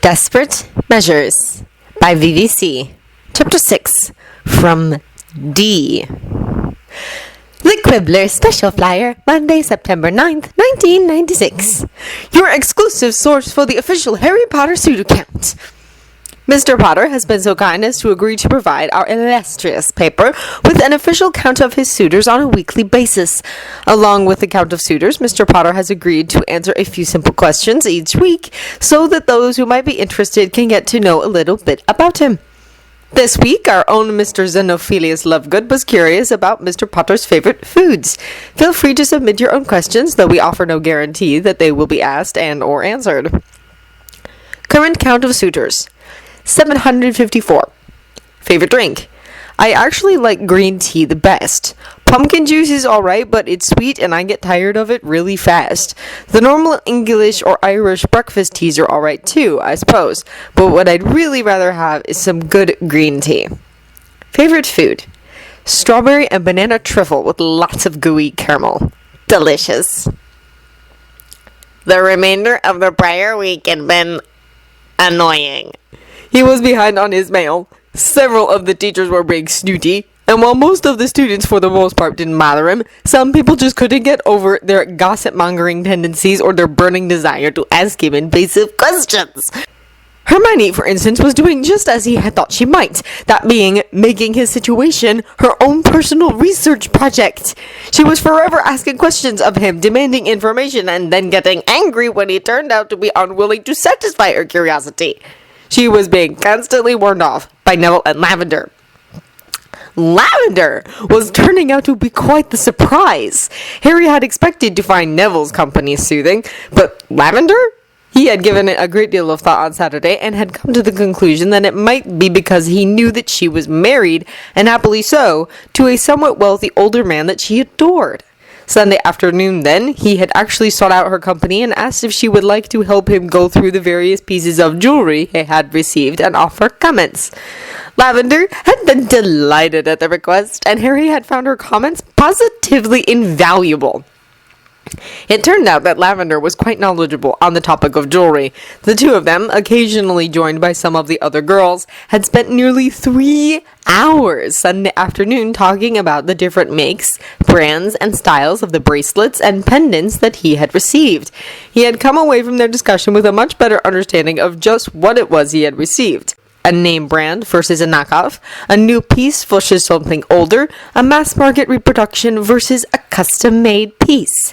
Desperate Measures by VVC. Chapter 6. From D. The Quibbler Special Flyer, Monday, September 9th, 1996. Your exclusive source for the official Harry Potter suit account. Mr. Potter has been so kind as to agree to provide our illustrious paper with an official count of his suitors on a weekly basis. Along with the count of suitors, Mr. Potter has agreed to answer a few simple questions each week so that those who might be interested can get to know a little bit about him. This week, our own Mr. Xenophilius Lovegood was curious about Mr. Potter's favorite foods. Feel free to submit your own questions, though we offer no guarantee that they will be asked and or answered. Current count of suitors. 754. Favorite drink. I actually like green tea the best. Pumpkin juice is alright, but it's sweet and I get tired of it really fast. The normal English or Irish breakfast teas are alright too, I suppose. But what I'd really rather have is some good green tea. Favorite food. Strawberry and banana trifle with lots of gooey caramel. Delicious. The remainder of the prior week had been annoying. He was behind on his mail. Several of the teachers were being snooty, and while most of the students for the most part didn't bother him, some people just couldn't get over their gossip-mongering tendencies or their burning desire to ask him invasive questions. Hermione, for instance, was doing just as he had thought she might, that being making his situation her own personal research project. She was forever asking questions of him, demanding information, and then getting angry when he turned out to be unwilling to satisfy her curiosity. She was being constantly warned off by Neville and Lavender. Lavender was turning out to be quite the surprise. Harry had expected to find Neville's company soothing, but Lavender? He had given it a great deal of thought on Saturday and had come to the conclusion that it might be because he knew that she was married, and happily so, to a somewhat wealthy older man that she adored. Sunday afternoon, then, he had actually sought out her company and asked if she would like to help him go through the various pieces of jewelry he had received and offer comments. Lavender had been delighted at the request, and Harry had found her comments positively invaluable. It turned out that Lavender was quite knowledgeable on the topic of jewelry. The two of them, occasionally joined by some of the other girls, had spent nearly 3 hours Sunday afternoon talking about the different makes, brands, and styles of the bracelets and pendants that he had received. He had come away from their discussion with a much better understanding of just what it was he had received. A name brand versus a knockoff, a new piece versus something older, a mass-market reproduction versus a custom-made piece.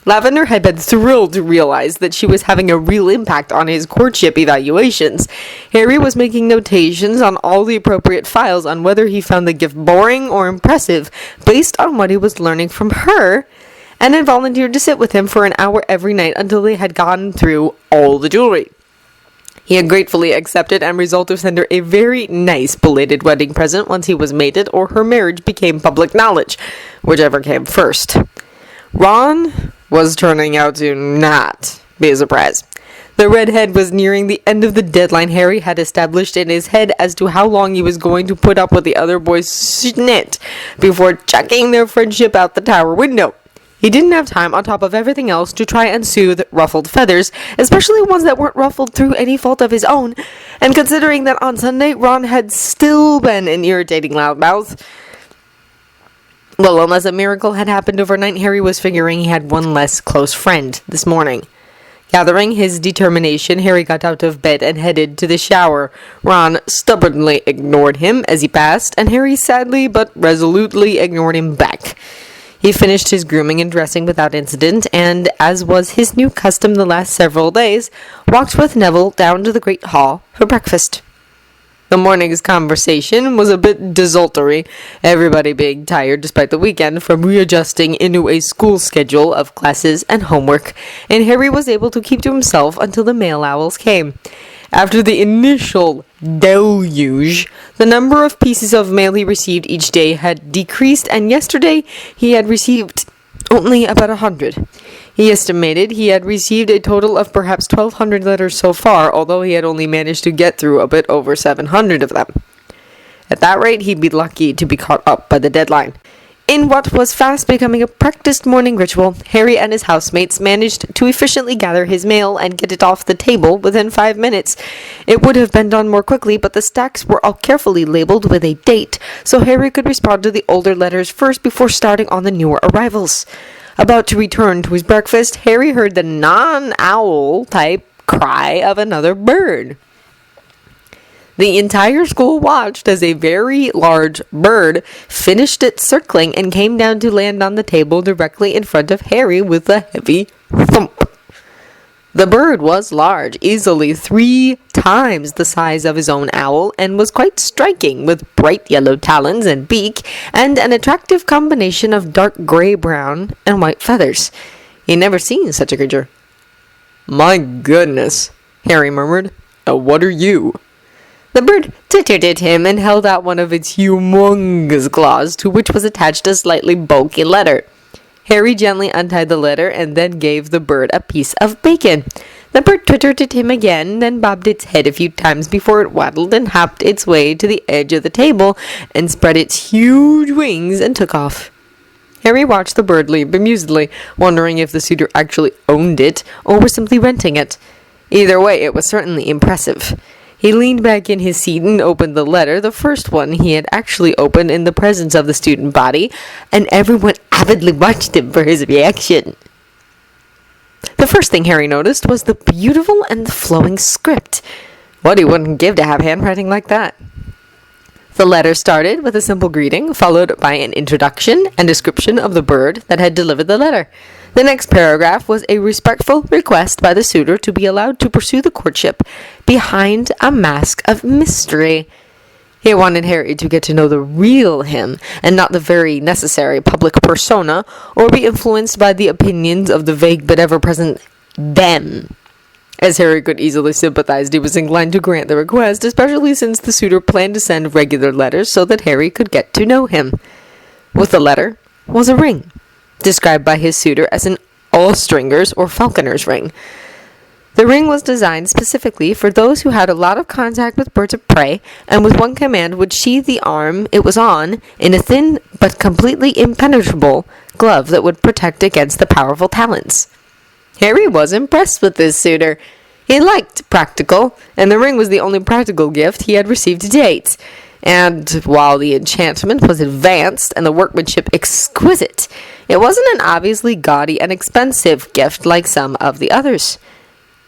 Lavender had been thrilled to realize that she was having a real impact on his courtship evaluations. Harry was making notations on all the appropriate files on whether he found the gift boring or impressive based on what he was learning from her, and had volunteered to sit with him for an hour every night until they had gone through all the jewelry. He had gratefully accepted and resolved to send her a very nice belated wedding present once he was mated or her marriage became public knowledge, whichever came first. Ron was turning out to not be a surprise. The redhead was nearing the end of the deadline Harry had established in his head as to how long he was going to put up with the other boys' snit before chucking their friendship out the tower window. He didn't have time, on top of everything else, to try and soothe ruffled feathers, especially ones that weren't ruffled through any fault of his own, and considering that on Sunday Ron had still been an irritating loudmouth. Well, unless a miracle had happened overnight, Harry was figuring he had one less close friend this morning. Gathering his determination, Harry got out of bed and headed to the shower. Ron stubbornly ignored him as he passed, and Harry sadly but resolutely ignored him back. He finished his grooming and dressing without incident, and, as was his new custom the last several days, walked with Neville down to the great hall for breakfast. The morning's conversation was a bit desultory, everybody being tired despite the weekend from readjusting into a school schedule of classes and homework, and Harry was able to keep to himself until the mail owls came. After the initial deluge, the number of pieces of mail he received each day had decreased, and yesterday he had received only about 100. He estimated he had received a total of perhaps 1,200 letters so far, although he had only managed to get through a bit over 700 of them. At that rate, he'd be lucky to be caught up by the deadline. In what was fast becoming a practiced morning ritual, Harry and his housemates managed to efficiently gather his mail and get it off the table within 5 minutes. It would have been done more quickly, but the stacks were all carefully labeled with a date, so Harry could respond to the older letters first before starting on the newer arrivals. About to return to his breakfast, Harry heard the non-owl type cry of another bird. The entire school watched as a very large bird finished its circling and came down to land on the table directly in front of Harry with a heavy thump. The bird was large, easily 3 times the size of his own owl, and was quite striking, with bright yellow talons and beak, and an attractive combination of dark gray-brown and white feathers. He had never seen such a creature. "My goodness," Harry murmured. "What are you?" The bird tittered at him and held out one of its humongous claws, to which was attached a slightly bulky letter. Harry gently untied the letter and then gave the bird a piece of bacon. The bird twittered at him again, then bobbed its head a few times before it waddled and hopped its way to the edge of the table and spread its huge wings and took off. Harry watched the bird leap amusedly, wondering if the suitor actually owned it or was simply renting it. Either way, it was certainly impressive. He leaned back in his seat and opened the letter, the first one he had actually opened in the presence of the student body, and everyone avidly watched him for his reaction. The first thing Harry noticed was the beautiful and flowing script. What he wouldn't give to have handwriting like that. The letter started with a simple greeting, followed by an introduction and description of the bird that had delivered the letter. The next paragraph was a respectful request by the suitor to be allowed to pursue the courtship behind a mask of mystery. He wanted Harry to get to know the real him, and not the very necessary public persona, or be influenced by the opinions of the vague but ever-present them. As Harry could easily sympathize, he was inclined to grant the request, especially since the suitor planned to send regular letters so that Harry could get to know him. With the letter was a ring, described by his suitor as an all-stringers or falconer's ring. The ring was designed specifically for those who had a lot of contact with birds of prey, and with one command would sheathe the arm it was on in a thin but completely impenetrable glove that would protect against the powerful talons. Harry was impressed with this suitor. He liked practical, and the ring was the only practical gift he had received to date. And while the enchantment was advanced and the workmanship exquisite, it wasn't an obviously gaudy and expensive gift like some of the others.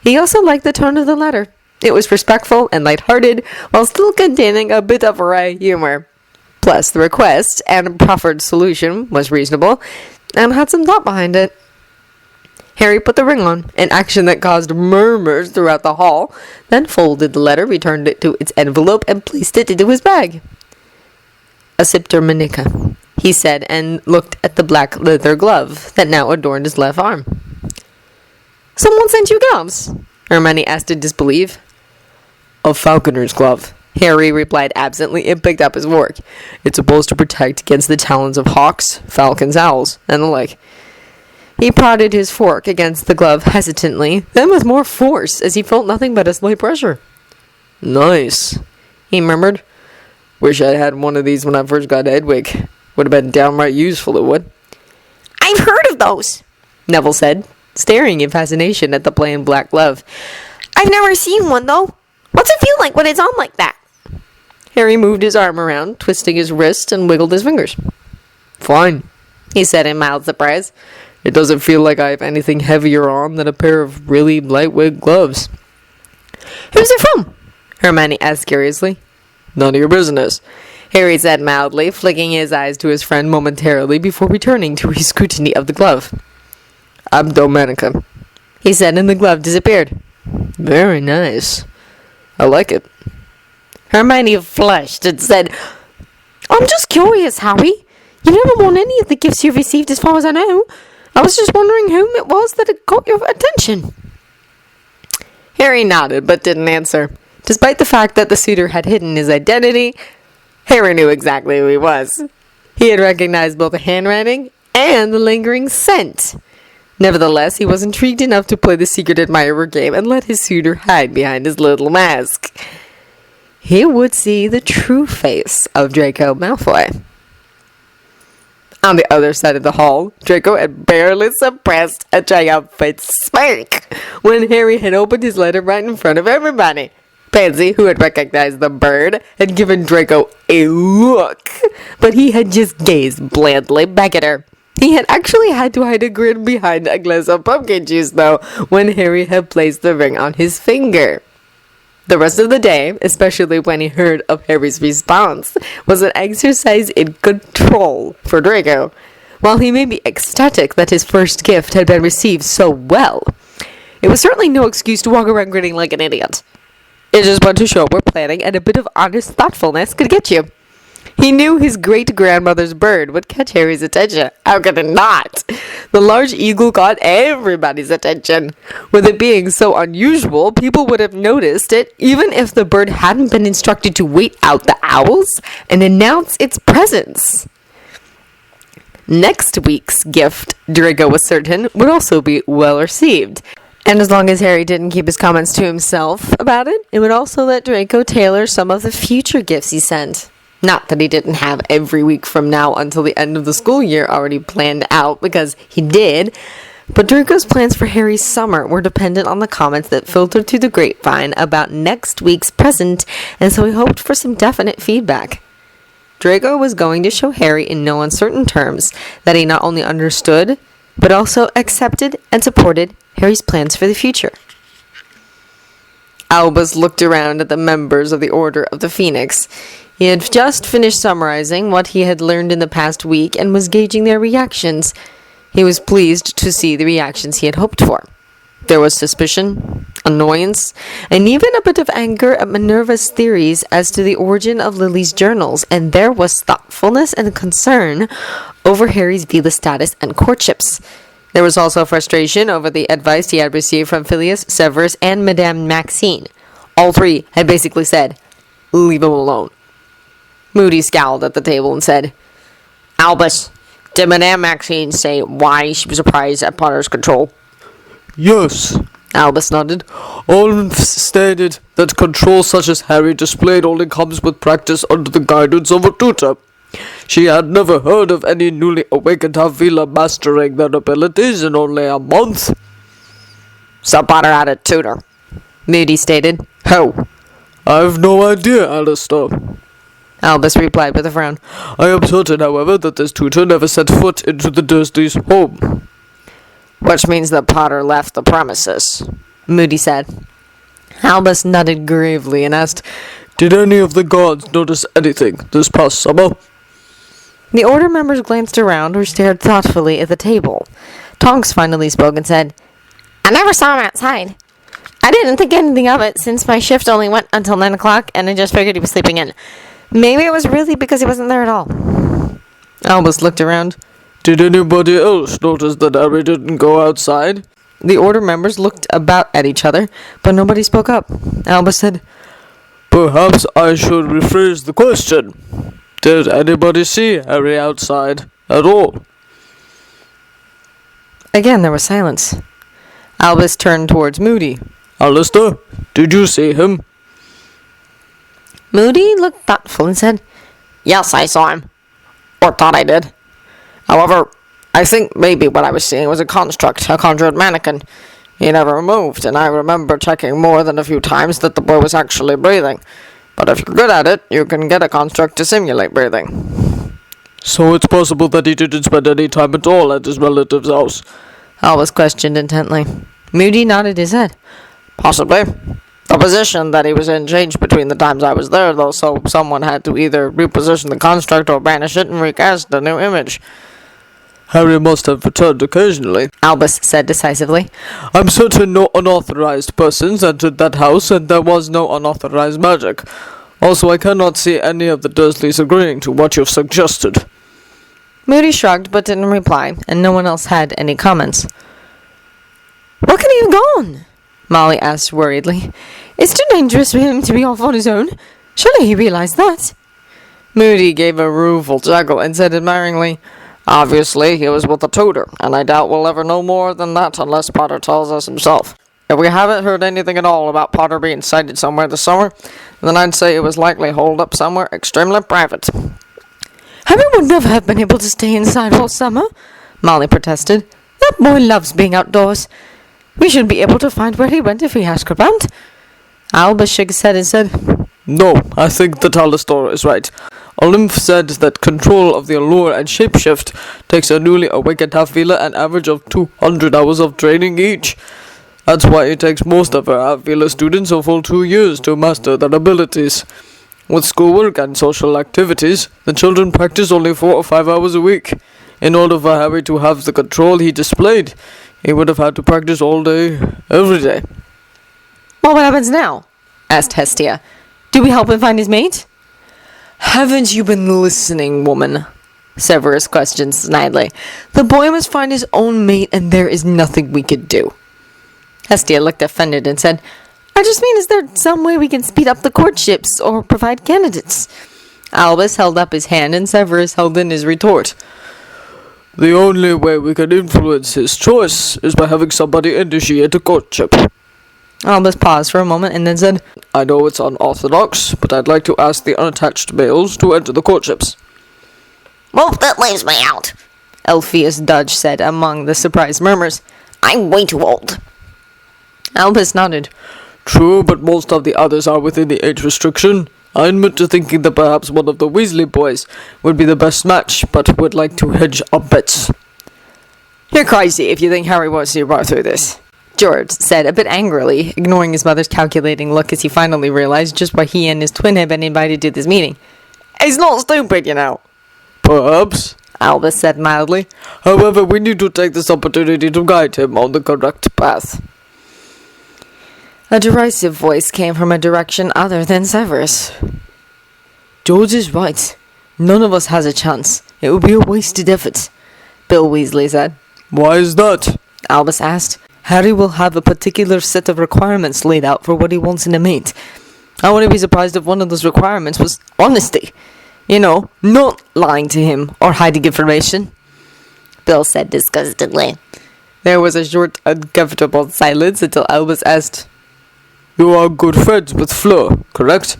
He also liked the tone of the letter. It was respectful and light-hearted, while still containing a bit of wry humor. Plus, the request and proffered solution was reasonable, and had some thought behind it. Harry put the ring on, an action that caused murmurs throughout the hall, then folded the letter, returned it to its envelope, and placed it into his bag. "A scepter manica," he said, and looked at the black leather glove that now adorned his left arm. "Someone sent you gloves?" Hermione asked in disbelief. "A falconer's glove," Harry replied absently and picked up his fork. "It's supposed to protect against the talons of hawks, falcons, owls, and the like." He prodded his fork against the glove hesitantly, then with more force, as he felt nothing but a slight pressure. "Nice," he murmured. "Wish I had one of these when I first got to Edwick. Would have been downright useful, it would." "I've heard of those," Neville said, staring in fascination at the plain black glove. "I've never seen one, though. What's it feel like when it's on like that?" Harry moved his arm around, twisting his wrist, and wiggled his fingers. "Fine," he said in mild surprise. "It doesn't feel like I have anything heavier on than a pair of really lightweight gloves." "Who's it from?" Hermione asked curiously. "None of your business," Harry said mildly, flicking his eyes to his friend momentarily before returning to his scrutiny of the glove. "I'm Domenica," he said, and the glove disappeared. "Very nice. I like it." Hermione flushed and said, "I'm just curious, Harry. You never worn any of the gifts you've received as far as I know. I was just wondering whom it was that had caught your attention." Harry nodded, but didn't answer. Despite the fact that the suitor had hidden his identity, Harry knew exactly who he was. He had recognized both the handwriting and the lingering scent. Nevertheless, he was intrigued enough to play the secret admirer game and let his suitor hide behind his little mask. He would see the true face of Draco Malfoy. On the other side of the hall, Draco had barely suppressed a triumphant smirk when Harry had opened his letter right in front of everybody. Pansy, who had recognized the bird, had given Draco a look, but he had just gazed blandly back at her. He had actually had to hide a grin behind a glass of pumpkin juice, though, when Harry had placed the ring on his finger. The rest of the day, especially when he heard of Harry's response, was an exercise in control for Draco. While he may be ecstatic that his first gift had been received so well, it was certainly no excuse to walk around grinning like an idiot. It just went to show where planning and a bit of honest thoughtfulness could get you. He knew his great-grandmother's bird would catch Harry's attention. How could it not? The large eagle caught everybody's attention. With it being so unusual, people would have noticed it even if the bird hadn't been instructed to wait out the owls and announce its presence. Next week's gift, Draco was certain, would also be well received. And as long as Harry didn't keep his comments to himself about it, it would also let Draco tailor some of the future gifts he sent. Not that he didn't have every week from now until the end of the school year already planned out, because he did. But Draco's plans for Harry's summer were dependent on the comments that filtered through the grapevine about next week's present, and so he hoped for some definite feedback. Draco was going to show Harry in no uncertain terms that he not only understood, but also accepted and supported Harry's plans for the future. Albus looked around at the members of the Order of the Phoenix. He had just finished summarizing what he had learned in the past week and was gauging their reactions. He was pleased to see the reactions he had hoped for. There was suspicion, annoyance, and even a bit of anger at Minerva's theories as to the origin of Lily's journals, and there was thoughtfulness and concern over Harry's Veela status and courtships. There was also frustration over the advice he had received from Phileas, Severus, and Madame Maxine. All three had basically said, "Leave him alone." Moody scowled at the table and said, "Albus, did Madame Maxine say why she was surprised at Potter's control?" Yes, Albus nodded. Holmes stated that control such as Harry displayed only comes with practice under the guidance of a tutor. She had never heard of any newly awakened half-Veela mastering their abilities in only a month. So Potter had a tutor, Moody stated. Who? I've no idea, Alistair. Albus replied with a frown. I am certain, however, that this tutor never set foot into the Dursleys' home. Which means that Potter left the premises, Moody said. Albus nodded gravely and asked, Did any of the guards notice anything this past summer? The Order members glanced around or stared thoughtfully at the table. Tonks finally spoke and said, I never saw him outside. I didn't think anything of it since my shift only went until 9 o'clock and I just figured he was sleeping in. Maybe it was really because he wasn't there at all. Albus looked around. Did anybody else notice that Harry didn't go outside? The Order members looked about at each other, but nobody spoke up. Albus said, Perhaps I should rephrase the question. Did anybody see Harry outside at all? Again there was silence. Albus turned towards Moody. Alistair, did you see him? Moody looked thoughtful and said, Yes, I saw him. Or thought I did. However, I think maybe what I was seeing was a construct, a conjured mannequin. He never moved, and I remember checking more than a few times that the boy was actually breathing. But if you're good at it, you can get a construct to simulate breathing. So it's possible that he didn't spend any time at all at his relative's house? Albus questioned intently. Moody nodded his head. Possibly. The position that he was in changed between the times I was there, though, so someone had to either reposition the construct or banish it and recast a new image. Harry must have returned occasionally, Albus said decisively. I'm certain no unauthorized persons entered that house, and there was no unauthorized magic. Also, I cannot see any of the Dursleys agreeing to what you've suggested. Moody shrugged but didn't reply, and no one else had any comments. Where can he have gone? Molly asked worriedly. It's too dangerous for him to be off on his own. Surely he realized that. Moody gave a rueful chuckle and said admiringly, Obviously, he was with a tutor, and I doubt we'll ever know more than that unless Potter tells us himself. If we haven't heard anything at all about Potter being sighted somewhere this summer, then I'd say it was likely holed up somewhere extremely private. Harry would never have been able to stay inside all summer, Molly protested. That boy loves being outdoors. We should be able to find where he went if we ask around. Albus shook his head and said, No, I think that Alistair is right. Olymph said that control of the allure and shapeshift takes a newly awakened half-Veela an average of 200 hours of training each. That's why it takes most of our half-Veela students a full 2 years to master their abilities. With schoolwork and social activities, the children practice only 4 or 5 hours a week. In order for Harry to have the control he displayed, he would have had to practice all day, every day. Well, what happens now? Asked Hestia. Do we help him find his mate? Haven't you been listening, woman? Severus questioned snidely. The boy must find his own mate, and there is nothing we could do. Hestia looked offended and said, I just mean, is there some way we can speed up the courtships or provide candidates? Albus held up his hand and Severus held in his retort. The only way we can influence his choice is by having somebody initiate a courtship. Albus paused for a moment and then said, I know it's unorthodox, but I'd like to ask the unattached males to enter the courtships. Well, that leaves me out, Elphius Dudge said among the surprised murmurs. I'm way too old. Albus nodded. True, but most of the others are within the age restriction. I admit to thinking that perhaps one of the Weasley boys would be the best match, but would like to hedge our bets. You're crazy if you think Harry won't see right through this, George said a bit angrily, ignoring his mother's calculating look as he finally realized just why he and his twin had been invited to this meeting. He's not stupid, you know. Perhaps, Albus said mildly. However, we need to take this opportunity to guide him on the correct path. A derisive voice came from a direction other than Severus. George is right. None of us has a chance. It would be a wasted effort, Bill Weasley said. Why is that? Albus asked. Harry will have a particular set of requirements laid out for what he wants in a mate. I wouldn't be surprised if one of those requirements was honesty. You know, not lying to him or hiding information, Bill said disgustedly. There was a short, uncomfortable silence until Albus asked, You are good friends with Fleur, correct?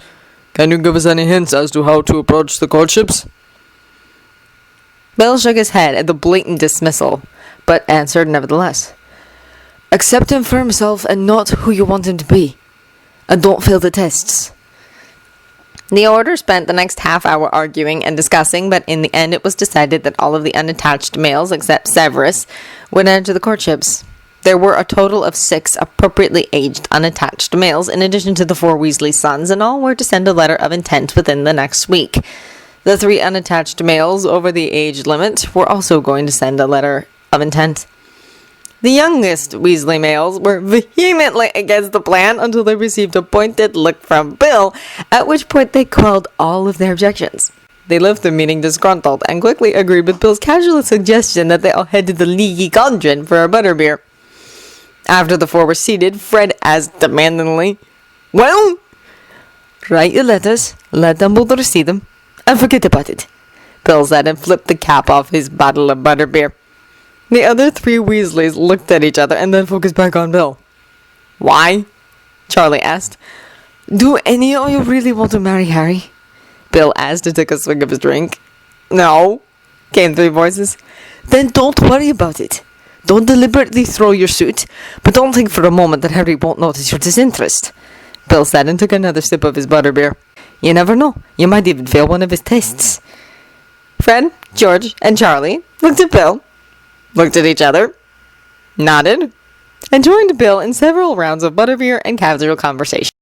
Can you give us any hints as to how to approach the courtships? Bill shook his head at the blatant dismissal, but answered nevertheless. Accept him for himself and not who you want him to be. And don't fail the tests. The Order spent the next half hour arguing and discussing, but in the end it was decided that all of the unattached males, except Severus, would enter the courtships. There were a total of 6 appropriately aged unattached males, in addition to the 4 Weasley sons, and all were to send a letter of intent within the next week. The 3 unattached males over the age limit were also going to send a letter of intent. The youngest Weasley males were vehemently against the plan until they received a pointed look from Bill, at which point they quelled all of their objections. They left the meeting disgruntled and quickly agreed with Bill's casual suggestion that they all head to the Leaky Cauldron for a butterbeer. After the 4 were seated, Fred asked demandingly, Well, write your letters, let Dumbledore see them, and forget about it, Bill said and flipped the cap off his bottle of butterbeer. The other 3 Weasleys looked at each other and then focused back on Bill. Why? Charlie asked. Do any of you really want to marry Harry? Bill asked and took a swig of his drink. No, came 3 voices. Then don't worry about it. Don't deliberately throw your suit, but don't think for a moment that Harry won't notice your disinterest, Bill said and took another sip of his butterbeer. You never know. You might even fail one of his tests. Fred, George, and Charlie looked at Bill, looked at each other, nodded, and joined Bill in several rounds of butterbeer and casual conversation.